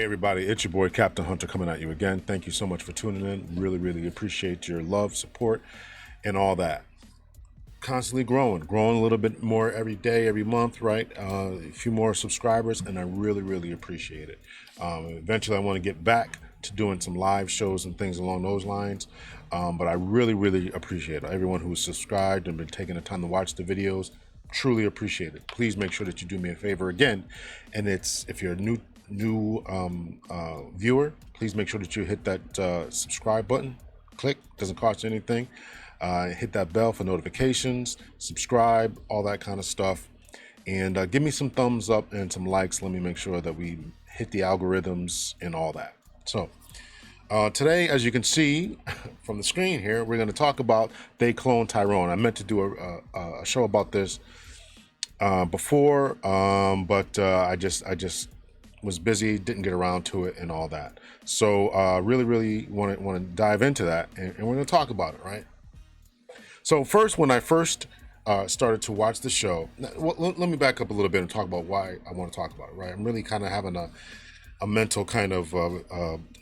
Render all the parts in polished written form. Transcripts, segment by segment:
Everybody, it's your boy Captain Hunter coming at you again. Thank you so much for tuning in. Really appreciate your love, support, and all that. Constantly growing a little bit more every day, every month, right? A few more subscribers, and I really appreciate it. Eventually I want to get back to doing some live shows and things along those lines, but I really appreciate it. Everyone who's subscribed and been taking the time to watch the videos, truly appreciate it. Please make sure that you do me a favor again, and it's if you're a new viewer, please make sure that you hit that subscribe button. Click, doesn't cost you anything. Hit that bell for notifications, subscribe, all that kind of stuff, and give me some thumbs up and some likes. Let me make sure that we hit the algorithms and all that. So today, as you can see from the screen here, we're going to talk about Theyclonedtyrone. I meant to do a show about this before, but I just was busy, didn't get around to it and all that. So really want to dive into that, and we're going to talk about it, right? So first, when I first started to watch the show, let me back up a little bit and talk about why I want to talk about it, right? I'm really kind of having a mental kind of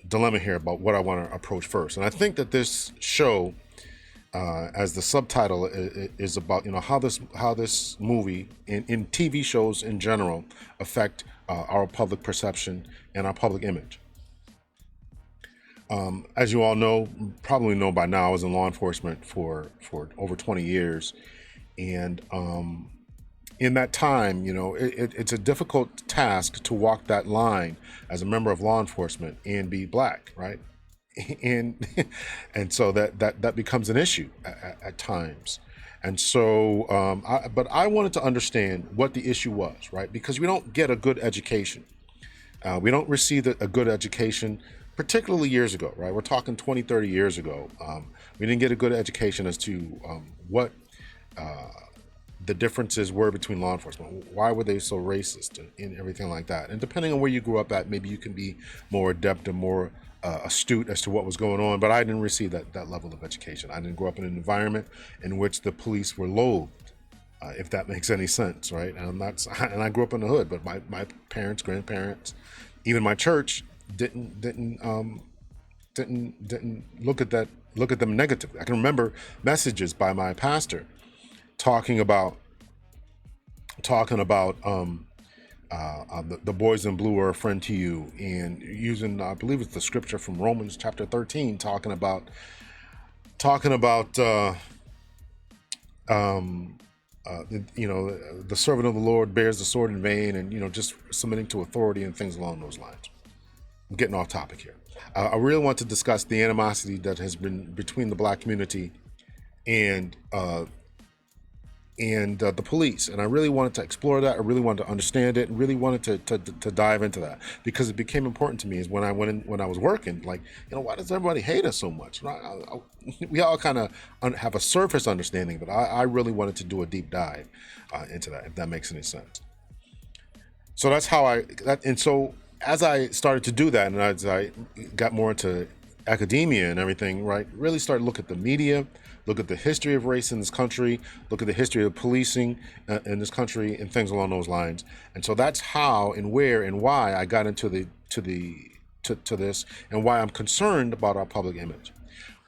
dilemma here about what I want to approach first. And I think that this show, as the subtitle is about, how this movie in TV shows in general affect our public perception and our public image. As you all know, probably know by now, I was in law enforcement for over 20 years. And in that time, it's a difficult task to walk that line as a member of law enforcement and be black, right? And so that becomes an issue at times. And so, but I wanted to understand what the issue was, right? Because we don't get a good education. We don't receive a good education, particularly years ago, right? We're talking 20, 30 years ago. We didn't get a good education as to what the differences were between law enforcement. Why were they so racist and everything like that? And depending on where you grew up at, maybe you can be more adept and more astute as to what was going on, but I didn't receive that level of education. I didn't grow up in an environment in which the police were loathed, if that makes any sense, right? And I grew up in the hood, but my parents, grandparents, even my church didn't look at them negatively. I can remember messages by my pastor talking about the boys in blue are a friend to you, and using, I believe it's the scripture from Romans chapter 13, talking about the servant of the Lord bears the sword in vain, and just submitting to authority and things along those lines. I'm getting off topic here. I really want to discuss the animosity that has been between the black community and the police, and I really wanted to explore that. I really wanted to understand it, and really wanted to dive into that, because it became important to me. Is when I was working, why does everybody hate us so much? We all kind of have a surface understanding, but I really wanted to do a deep dive into that, if that makes any sense. So that's how so as I started to do that, and as I got more into academia and everything, right, really started to look at the media, look at the history of race in this country, look at the history of policing in this country, and things along those lines. And so that's how and where and why I got into this, and why I'm concerned about our public image.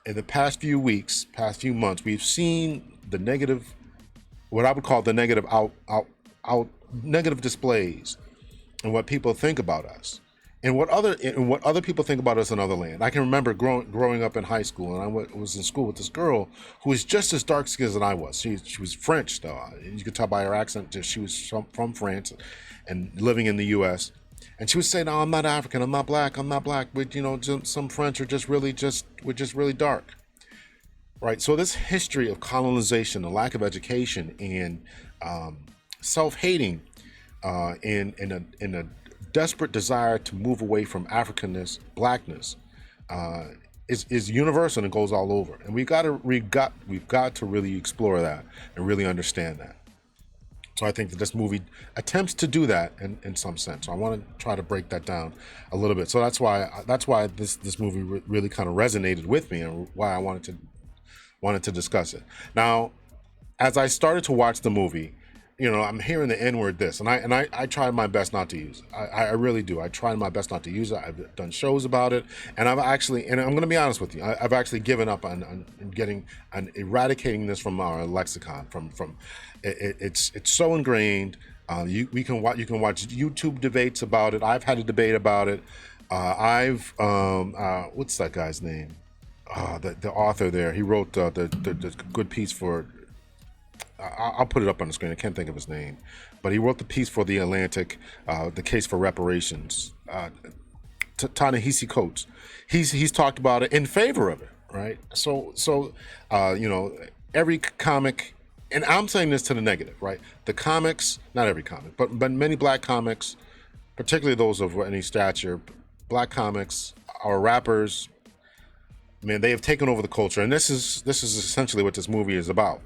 In the past few weeks, past few months, we've seen the negative, what I would call the negative negative displays, and what people think about us, and what other people think about us in other land. I can remember growing up in high school, and I was in school with this girl who was just as dark skinned as I was. She was French, though. You could tell by her accent that she was from France and living in the U.S. And she would say, "No, I'm not African. I'm not black. But some French are just really dark." Right. So this history of colonization, the lack of education, and self-hating, in a desperate desire to move away from Africanness, blackness, is universal, and it goes all over. And we've got to really explore that and really understand that. So I think that this movie attempts to do that in some sense. So I want to try to break that down a little bit. So that's why this movie really kind of resonated with me, and why I wanted to discuss it. Now, as I started to watch the movie, I'm hearing the N-word this, and I try my best not to use it. I really do. I try my best not to use it. I've done shows about it, and I'm going to be honest with you, I've actually given up on eradicating this from our lexicon. It's so ingrained. You can watch YouTube debates about it. I've had a debate about it. What's that guy's name? The author there. He wrote the good piece for. I'll put it up on the screen. I can't think of his name, but he wrote the piece for The Atlantic, the case for reparations. Ta-Nehisi Coates, he's talked about it in favor of it, right? So every comic, and I'm saying this to the negative, right? The comics, not every comic, but many black comics, particularly those of any stature, black comics, our rappers, man, they have taken over the culture, and this is essentially what this movie is about.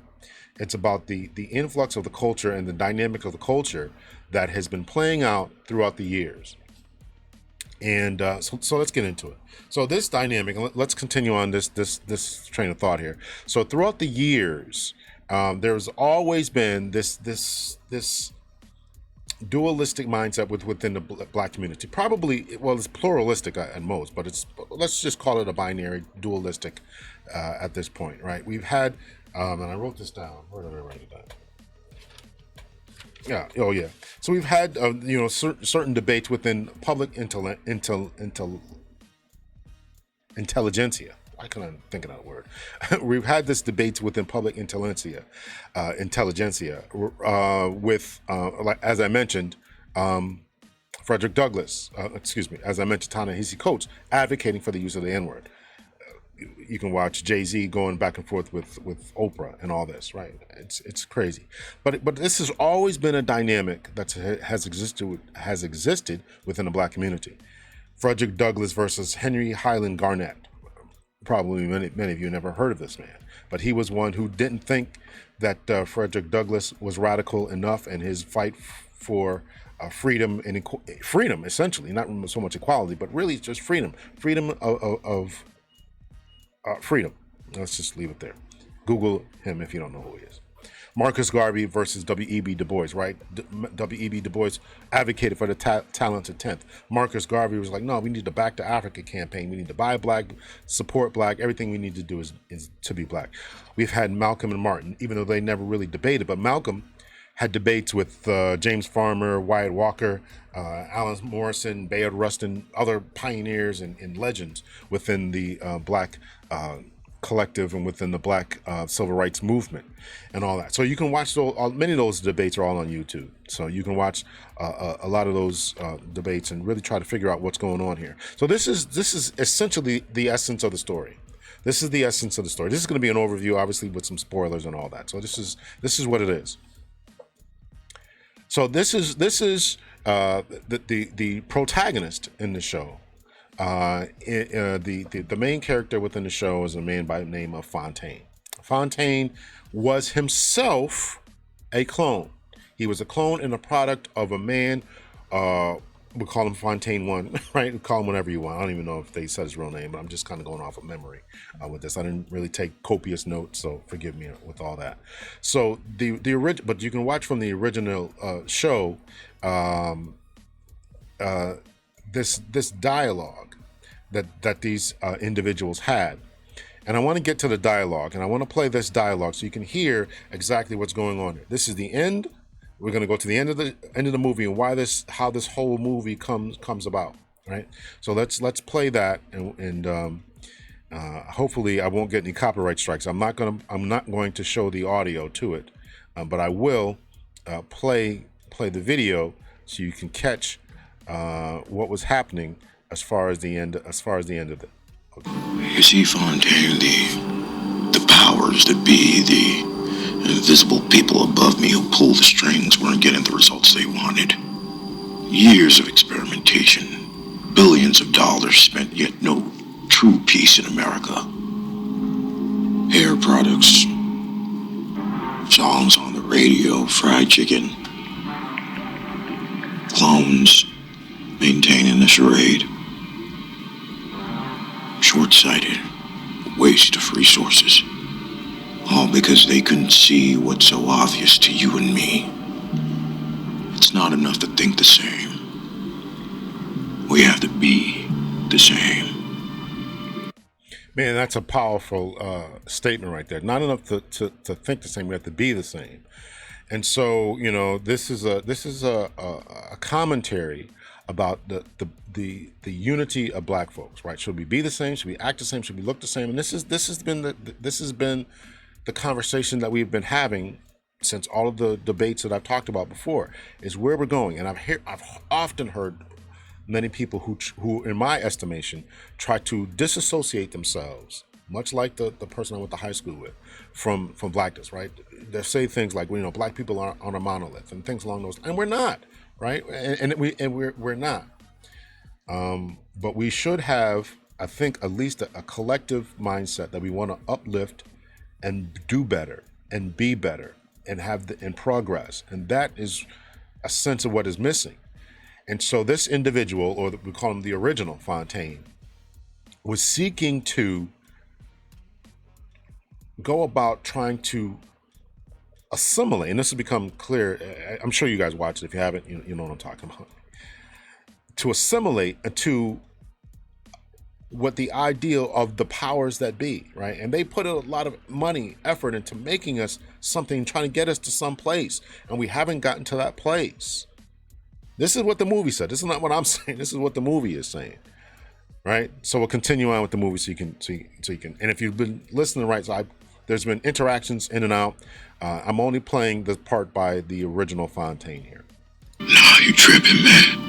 It's about the influx of the culture and the dynamic of the culture that has been playing out throughout the years. And so let's get into it. So this dynamic, let's continue on this train of thought here. So throughout the years, there's always been this dualistic mindset within the black community. Probably, well, it's pluralistic at most, but let's just call it a binary, dualistic at this point, right? We've had, and I wrote this down. Where did I write it down? Yeah. Oh, yeah. So we've had, certain debates within public intelligentsia. I couldn't think of that word. We've had this debate within public intelligentsia, with, as I mentioned, Frederick Douglass. As I mentioned, Ta-Nehisi Coates advocating for the use of the N-word. You can watch Jay-Z going back and forth with Oprah and all this, right? It's crazy, but this has always been a dynamic that has existed within the black community. Frederick Douglass versus Henry Highland Garnet. Probably many of you never heard of this man, but he was one who didn't think that Frederick Douglass was radical enough in his fight for freedom and freedom, essentially, not so much equality, but really just freedom of freedom. Let's just leave it there. Google him if you don't know who he is. Marcus Garvey versus W.E.B. Du Bois, right? W.E.B. Du Bois advocated for the talented 10th. Marcus Garvey was like, no, we need the Back to Africa campaign. We need to buy black, support black. Everything we need to do is to be black. We've had Malcolm and Martin, even though they never really debated, but Malcolm had debates with James Farmer, Wyatt Walker, Alan Morrison, Bayard Rustin, other pioneers and legends within the black collective and within the black civil rights movement and all that. So you can watch many of those debates are all on YouTube. So you can watch a lot of those debates and really try to figure out what's going on here. So this is essentially the essence of the story. This is the essence of the story. This is going to be an overview, obviously, with some spoilers and all that. So this is what it is. So this is the protagonist in the show. The main character within the show is a man by the name of Fontaine. Fontaine was himself a clone. He was a clone and a product of a man. We call him Fontaine 1, right? We call him whatever you want. I don't even know if they said his real name, but I'm just kind of going off of memory with this. I didn't really take copious notes, so forgive me with all that. So the original, but you can watch from the original show this dialogue that these individuals had. And I want to get to the dialogue, and I want to play this dialogue so you can hear exactly what's going on here. This is the end. We're going to go to the end of the movie and how this whole movie comes about, right? So let's play that, and hopefully I won't get any copyright strikes. I'm not going to show the audio to it, but I will play the video so you can catch what was happening as far as the end of it. Okay. You see, Fontaine, the powers that be, the invisible people above me who pull the strings weren't getting the results they wanted. Years of experimentation, billions of dollars spent, yet no true peace in America. Hair products, songs on the radio, fried chicken, clones maintaining the charade. Short-sighted, waste of resources. All because they couldn't see what's so obvious to you and me. It's not enough to think the same. We have to be the same. Man, that's a powerful statement right there. Not enough to think the same. We have to be the same. And so, you know, this is a commentary about the unity of Black folks, right? Should we be the same? Should we act the same? Should we look the same? And this has been the conversation that we've been having since all of the debates that I've talked about before. Is where we're going. And I've often heard many people who, in my estimation, try to disassociate themselves, much like the person I went to high school with, from Blackness, right? They say things like, well, you know, Black people aren't a monolith and things along those, and we're not, right? And we're not. But we should have, I think, at least a collective mindset that we want to uplift and do better and be better and and progress, and that is a sense of what is missing. And so this individual, or we call him the original Fontaine, was seeking to go about trying to assimilate, and this has become clear. I'm sure you guys watch it. If you haven't, you know what I'm talking about. To assimilate to what the ideal of the powers that be, right? And they put a lot of money, effort into making us something, trying to get us to some place, and we haven't gotten to that place. This is what the movie said. This is not what I'm saying. This is what the movie is saying, right? So we'll continue on with the movie so you can. And if you've been listening right, so there's been interactions in and out. I'm only playing the part by the original Fontaine here. Nah, you tripping, man.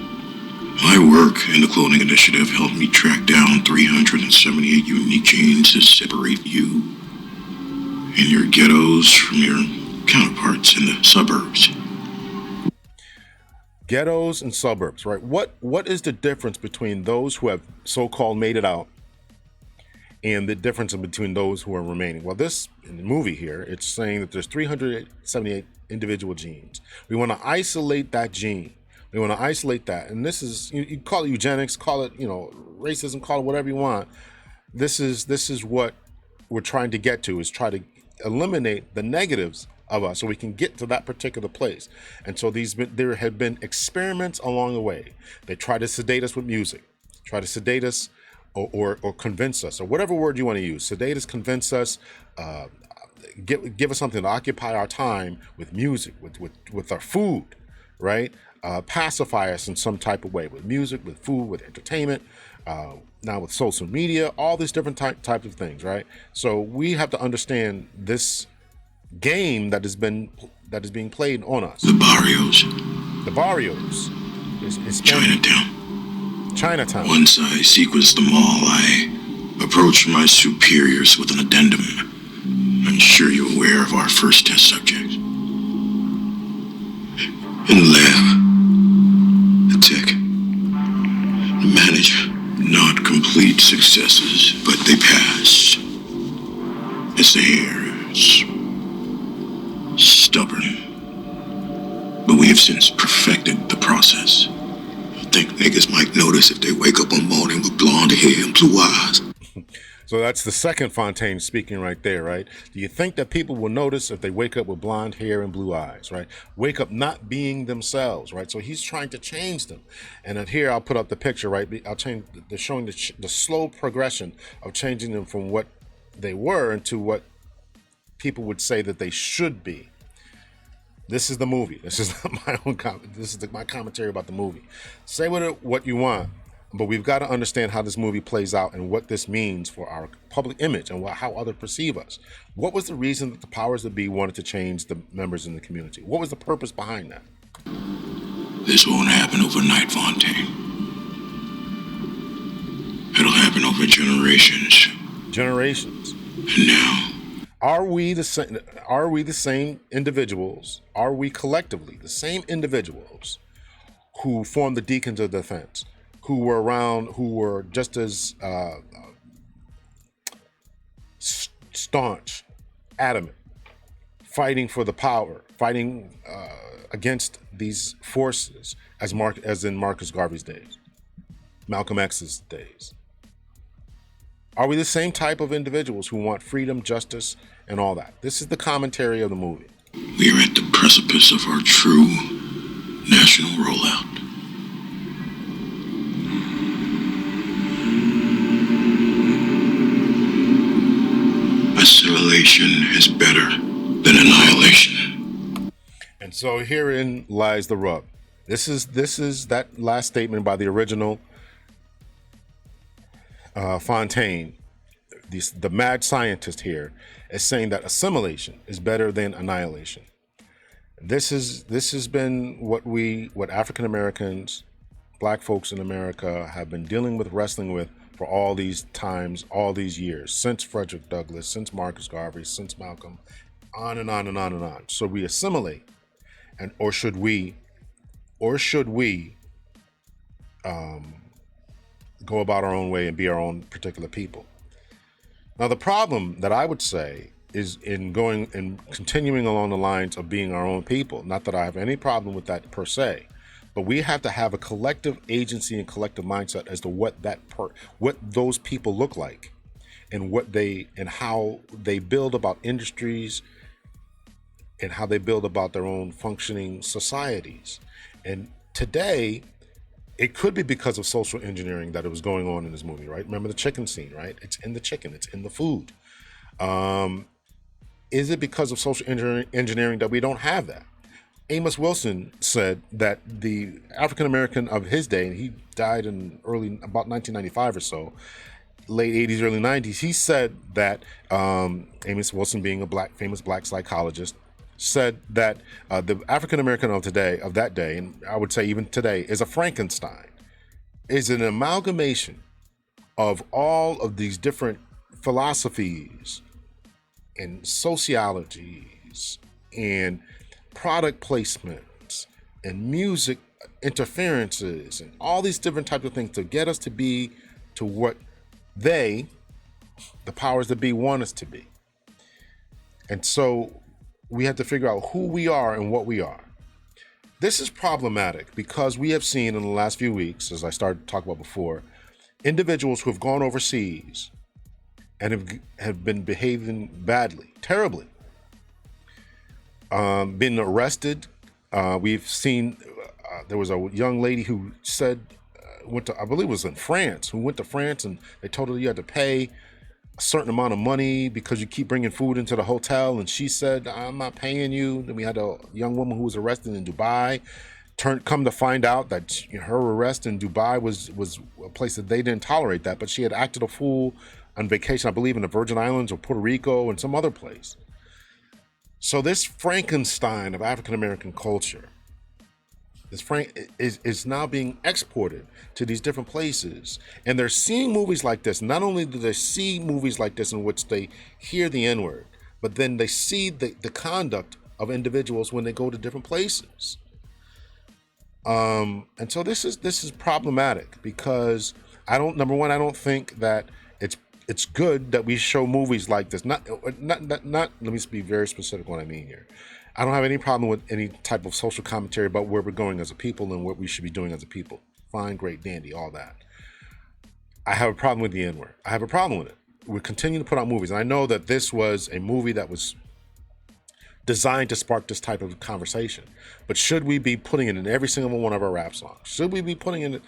My work in the Cloning Initiative helped me track down 378 unique genes that separate you and your ghettos from your counterparts in the suburbs. Ghettos and suburbs, right? What is the difference between those who have so-called made it out and the difference between those who are remaining? Well, this, in the movie here, it's saying that there's 378 individual genes. We want to isolate that gene. We want to isolate that. And this is, you call it eugenics, call it, racism, call it whatever you want. This is what we're trying to get to, is try to eliminate the negatives of us so we can get to that particular place. And so there have been experiments along the way. They try to sedate us with music, try to sedate us or convince us, or whatever word you want to use. Sedate us, convince us, give us something to occupy our time with music, with our food, right? Pacify us in some type of way with music, with food, with entertainment, now with social media, all these different types of things, right? So we have to understand this game that is being played on us. The barrios. The barrios. It's Chinatown. Once I sequenced them all, I approached my superiors with an addendum. I'm sure you're aware of our first test subject. In the lab, the tech, the manager, not complete successes, but they passed. It's the hair, it's stubborn. But we have since perfected the process. I think niggas might notice if they wake up one morning with blonde hair and blue eyes. So that's the second Fontaine speaking right there, right? Do you think that people will notice if they wake up with blonde hair and blue eyes, right? Wake up not being themselves, right? So he's trying to change them. And then here I'll put up the picture, right? I'll change showing the slow progression of changing them from what they were into what people would say that they should be. This is the movie. This is my own comment. This is my commentary about the movie. Say what you want, but we've got to understand how this movie plays out and what this means for our public image and how others perceive us. What was the reason that the powers that be wanted to change the members in the community? What was the purpose behind that? This won't happen overnight, Fontaine. It'll happen over generations. Generations. And now, Are we the same individuals? Are we collectively the same individuals who formed the Deacons of Defense, who were around, who were just as staunch, adamant, fighting for the power, fighting against these forces as in Marcus Garvey's days, Malcolm X's days? Are we the same type of individuals who want freedom, justice, and all that? This is the commentary of the movie. we are at the precipice of our true National rollout. Assimilation is better than annihilation. And so herein lies the rub. This is that last statement by the original Fontaine, the mad scientist here, is saying that assimilation is better than annihilation. This has been what African Americans, black folks in America have been dealing with, wrestling with for all these times, all these years, since Frederick Douglass, since Marcus Garvey, since Malcolm, on and on and on and on. So we assimilate, or should we go about our own way and be our own particular people? Now, the problem that I would say is in going and continuing along the lines of being our own people. Not that I have any problem with that per se, but we have to have a collective agency and collective mindset as to what those people look like, and how they build about industries, and how they build about their own functioning societies. And today, it could be because of social engineering that it was going on in this movie, right? Remember the chicken scene, right? It's in the chicken, it's in the food. Is it because of social engineering that we don't have that? Amos Wilson said that the African American of his day, and he died in about 1995 or so, late 80s, early 90s, he said that, Amos Wilson being a famous black psychologist, said that the African American of that day, and I would say even today, is a Frankenstein, is an amalgamation of all of these different philosophies and sociologies and product placements and music interferences and all these different types of things to get us to be to what the powers that be, want us to be. And so we have to figure out who we are and what we are. This is problematic because we have seen in the last few weeks, as I started to talk about before, individuals who have gone overseas and have been behaving badly, terribly, been arrested. We've seen, there was a young lady who said, I believe it was in France, who went to France and they told her you had to pay a certain amount of money because you keep bringing food into the hotel. And she said, I'm not paying you. Then we had a young woman who was arrested in Dubai. Come to find out that her arrest in Dubai was a place that they didn't tolerate that, but she had acted a fool on vacation, I believe in the Virgin Islands or Puerto Rico and some other place. So this Frankenstein of African American culture is now being exported to these different places, and they're seeing movies like this. Not only do they see movies like this in which they hear the N-word, but then they see the conduct of individuals when they go to different places. And so this is problematic because I don't think that it's good that we show movies like this. Not. Let me be very specific what I mean here. I don't have any problem with any type of social commentary about where we're going as a people and what we should be doing as a people. Fine, great, dandy, all that. I have a problem with the N-word. I have a problem with it. We continue to put out movies, and I know that this was a movie that was designed to spark this type of conversation. But should we be putting it in every single one of our rap songs? Should we be putting it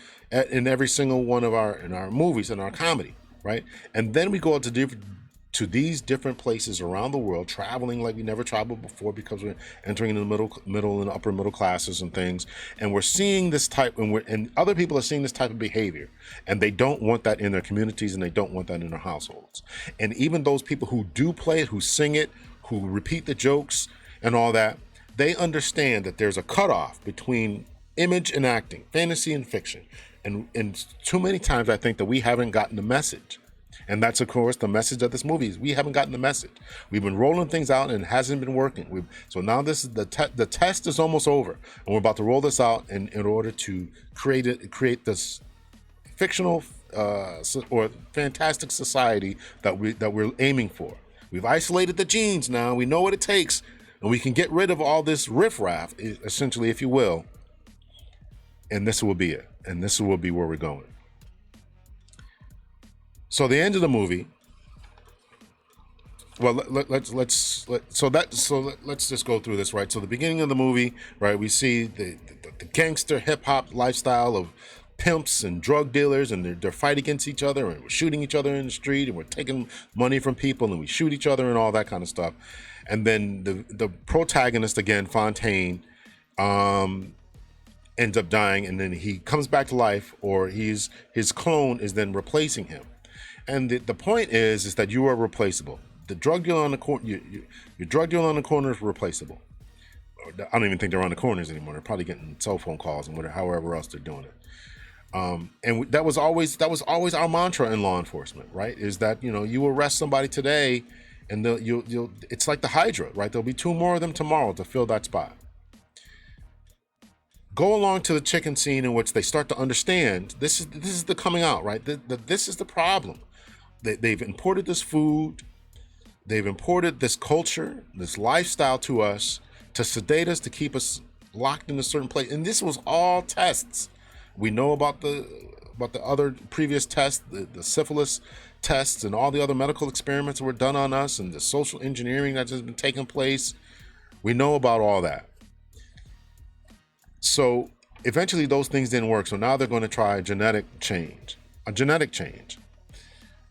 in every single one of our movies and our comedy, right? And then we go out to these different places around the world, traveling like we never traveled before because we're entering in the middle and upper middle classes and things, and we're seeing this type, and other people are seeing this type of behavior, and they don't want that in their communities and they don't want that in their households. And even those people who do play it, who sing it, who repeat the jokes and all that, they understand that there's a cutoff between image and acting, fantasy and fiction, and too many times I think that we haven't gotten the message. And that's, of course, the message of this movie is we haven't gotten the message. We've been rolling things out and it hasn't been working. So now this is the test is almost over, and we're about to roll this out in order to create this fictional or fantastic society that we're aiming for. We've isolated the genes now. We know what it takes, and we can get rid of all this riffraff, essentially, if you will. And this will be it. And this will be where we're going. So the end of the movie, Well, let's just go through this, right? So the beginning of the movie, right? We see the gangster hip hop lifestyle of pimps and drug dealers, and they're fighting against each other, and we're shooting each other in the street, and we're taking money from people, and we shoot each other, and all that kind of stuff. And then the protagonist again, Fontaine, ends up dying, and then he comes back to life, or his clone is then replacing him. And the point is that you are replaceable. The drug dealer on the corner, your drug dealer on the corner is replaceable. I don't even think they're on the corners anymore. They're probably getting cell phone calls and whatever, however else they're doing it. And that was always our mantra in law enforcement, right? Is that, you arrest somebody today, and you'll it's like the Hydra, right? There'll be 2 more of them tomorrow to fill that spot. Go along to the chicken scene in which they start to understand this is the coming out, right? This is the problem. They've imported this food. They've imported this culture, this lifestyle to us, to sedate us, to keep us locked in a certain place. And this was all tests. We know about the other previous tests, the syphilis tests, and all the other medical experiments that were done on us, and the social engineering that has been taking place. We know about all that. So eventually those things didn't work. So now they're going to try a genetic change.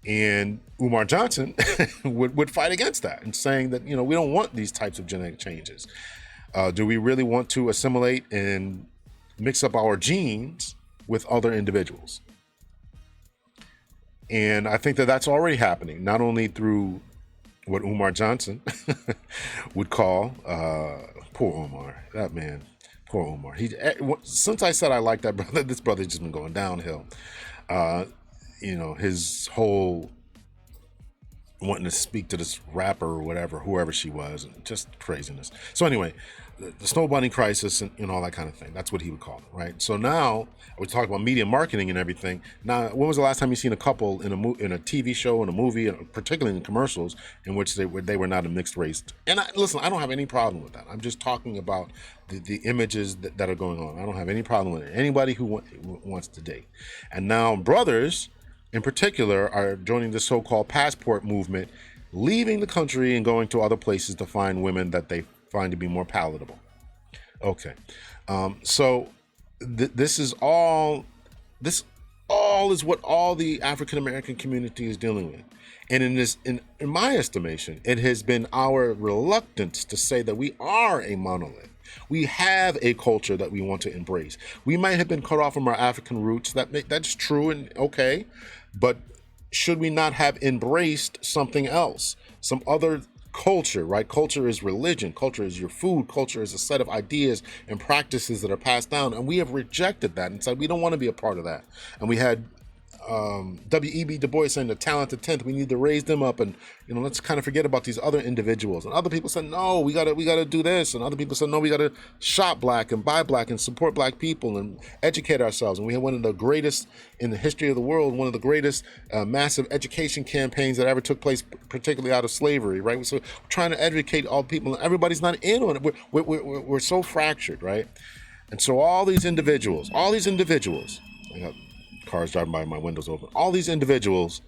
And Umar Johnson would fight against that and saying that, we don't want these types of genetic changes. Do we really want to assimilate and mix up our genes with other individuals? And I think that that's already happening, not only through what Umar Johnson would call, poor Umar, that man, poor Umar. Since I said I like that brother, this brother's just been going downhill. His whole wanting to speak to this rapper or whatever, whoever she was, and just craziness. So anyway, the Snow Bunny crisis and all that kind of thing. That's what he would call it, right? So now we talk about media marketing and everything. Now, when was the last time you seen a couple in a TV show, in a movie, particularly in commercials, in which they were not a mixed race? And listen, I don't have any problem with that. I'm just talking about the images that are going on. I don't have any problem with it. Anybody who wants to date. And now brothers, in particular, are joining the so-called passport movement, leaving the country and going to other places to find women that they find to be more palatable. Okay, so this all is what all the African American community is dealing with, and in my estimation, it has been our reluctance to say that we are a monolith. We have a culture that we want to embrace. We might have been cut off from our African roots. That's true and okay, but should we not have embraced something else, some other culture, right? Culture is religion. Culture is your food. Culture is a set of ideas and practices that are passed down, and we have rejected that and said we don't want to be a part of that. And we had W.E.B. Du Bois saying the talented 10th, we need to raise them up, and let's kind of forget about these other individuals. And other people said, no, we gotta do this, and other people said, no, we gotta shop black and buy black and support black people and educate ourselves. And we had one of the greatest in the history of the world, one of the greatest massive education campaigns that ever took place, particularly out of slavery, right? So we're trying to educate all people, and everybody's not in on it. We're so fractured, right? And so all these individuals, I got cars driving by, my windows open. All these individuals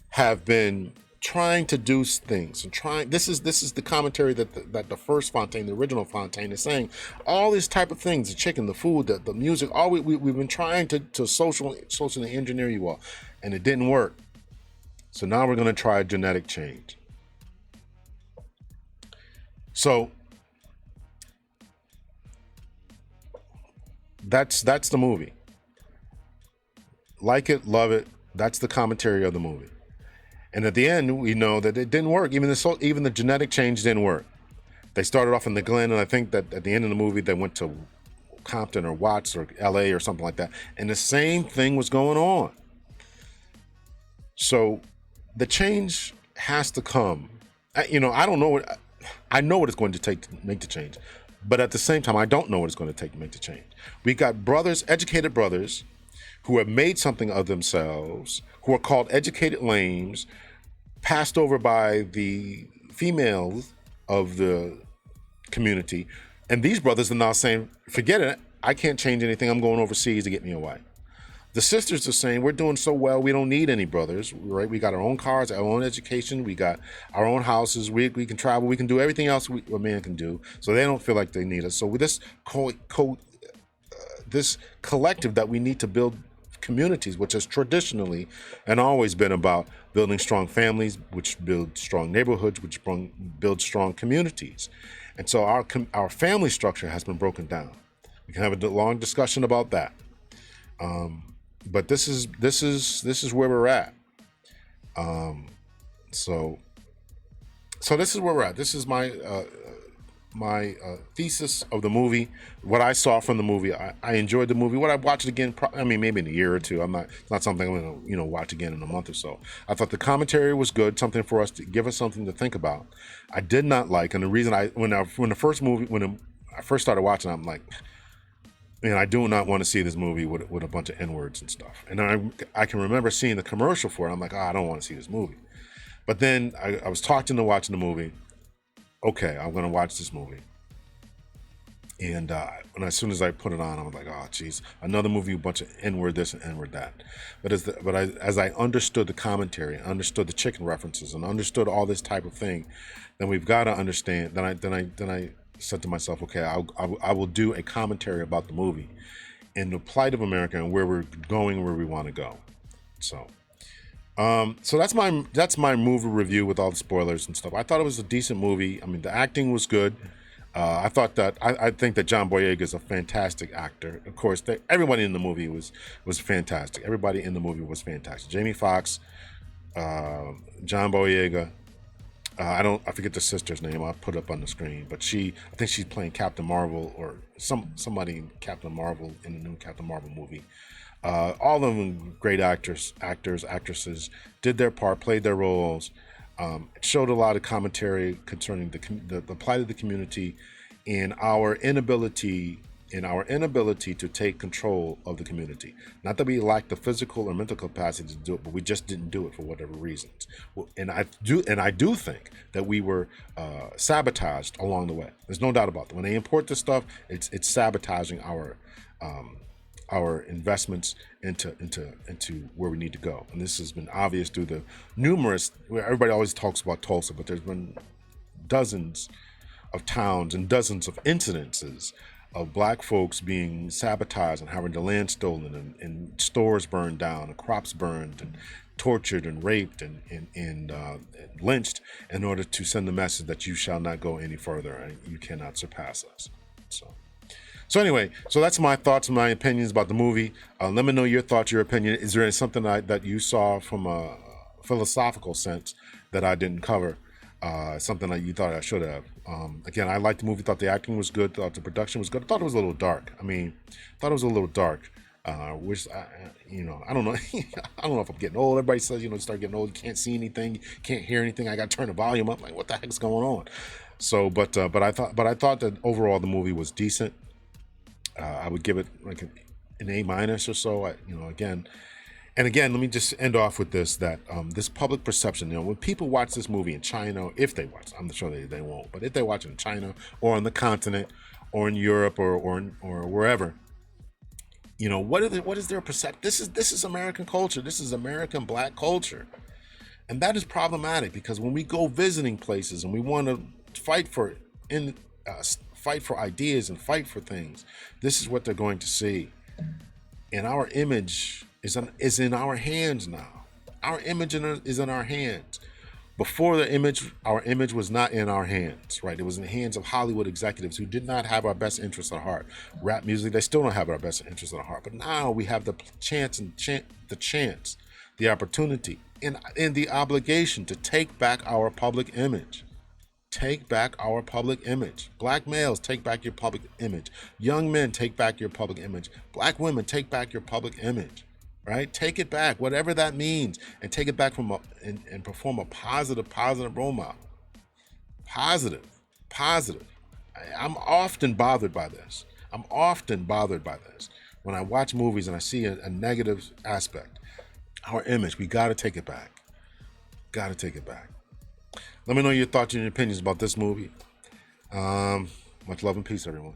have been trying to do things and trying. This is the commentary that the first Fontaine, the original Fontaine, is saying. All these type of things, the chicken, the food, the music. All we've been trying to socially engineer you all, and it didn't work. So now we're going to try a genetic change. So that's the movie. Like it, love it. That's the commentary of the movie. And at the end, we know that it didn't work. Even the genetic change didn't work. They started off in the Glen, and I think that at the end of the movie, they went to Compton or Watts or LA or something like that. And the same thing was going on. So the change has to come. I don't know what, I know what it's going to take to make the change. But at the same time, I don't know what it's going to take to make the change. We got brothers, educated brothers, who have made something of themselves, who are called educated lames, passed over by the females of the community. And these brothers are now saying, forget it, I can't change anything, I'm going overseas to get me a wife. The sisters are saying we're doing so well, we don't need any brothers, right? We got our own cars, our own education, we got our own houses, we can travel, we can do everything else a man can do. So they don't feel like they need us. So with this this collective that we need to build communities, which has traditionally and always been about building strong families, which build strong neighborhoods, which build strong communities. And so our family structure has been broken down. We can have a long discussion about that. But this is where we're at. So this is where we're at. This is my thesis of the movie. What I saw from the movie, I enjoyed the movie. Would I watch it again? I mean, maybe in a year or two. It's not something I'm gonna watch again in a month or so. I thought the commentary was good, something for us to give us something to think about. I did not like, and the reason when I first started watching, I'm like, man, I do not want to see this movie with a bunch of N-words and stuff. And I can remember seeing the commercial for it. I'm like, I don't want to see this movie. But then I was talked into watching the movie. Okay, I'm going to watch this movie. And as soon as I put it on, I was like, oh, geez, another movie, a bunch of N-word this and N-word that. But as I understood the commentary, understood the chicken references, and understood all this type of thing, then we've got to understand. Then I said to myself, okay, I will do a commentary about the movie and the plight of America and where we're going, where we want to go. So that's my movie review with all the spoilers and stuff. I thought it was a decent movie. I mean, the acting was good. I think that John Boyega is a fantastic actor. Of course, everybody in the movie was fantastic. Everybody in the movie was fantastic. Jamie Foxx, John Boyega. I forget the sister's name. I'll put it up on the screen. But I think she's playing Captain Marvel or somebody in Captain Marvel in the new Captain Marvel movie. All of them great actors, actresses, did their part, played their roles. It showed a lot of commentary concerning the plight of the community and our inability to take control of the community. Not that we lack the physical or mental capacity to do it, but we just didn't do it for whatever reasons. And I do think that we were sabotaged along the way. There's no doubt about that. When they import this stuff, it's sabotaging our investments into where we need to go. And this has been obvious through the numerous. Everybody always talks about Tulsa, but there's been dozens of towns and dozens of incidences of black folks being sabotaged and having their land stolen and stores burned down and crops burned and tortured and raped and lynched in order to send the message that you shall not go any further and you cannot surpass us. So anyway, so that's my thoughts and my opinions about the movie. Let me know your thoughts, your opinion. Is there something that you saw from a philosophical sense that I didn't cover? Something that you thought I should have. Again, I liked the movie, thought the acting was good, thought the production was good. I thought it was a little dark. Which I don't know. I don't know if I'm getting old. Everybody says, you start getting old, you can't see anything, you can't hear anything. I got to turn the volume up. Like, what the heck's going on? So, but I thought that overall the movie was decent. I would give it like an A- or so. Again, let me just end off with this, that this public perception, when people watch this movie in China, if they watch, I'm sure they won't, but if they watch it in China or on the continent or in Europe or wherever, what is their perception? This is American culture. This is American black culture. And that is problematic because when we go visiting places and we want to fight for ideas and fight for things, this is what they're going to see. And our image is in our hands now. Our image is in our hands. Before our image was not in our hands, right? It was in the hands of Hollywood executives who did not have our best interests at heart. Rap music, they still don't have our best interests at heart. But now we have the the opportunity, and the obligation to take back our public image. Take back our public image. Black males, take back your public image. Young men, take back your public image. Black women, take back your public image. Right? Take it back, whatever that means, and take it back and perform a positive role model. Positive. I'm often bothered by this. When I watch movies and I see a negative aspect. Our image, we got to take it back. Let me know your thoughts and your opinions about this movie. Much love and peace, everyone.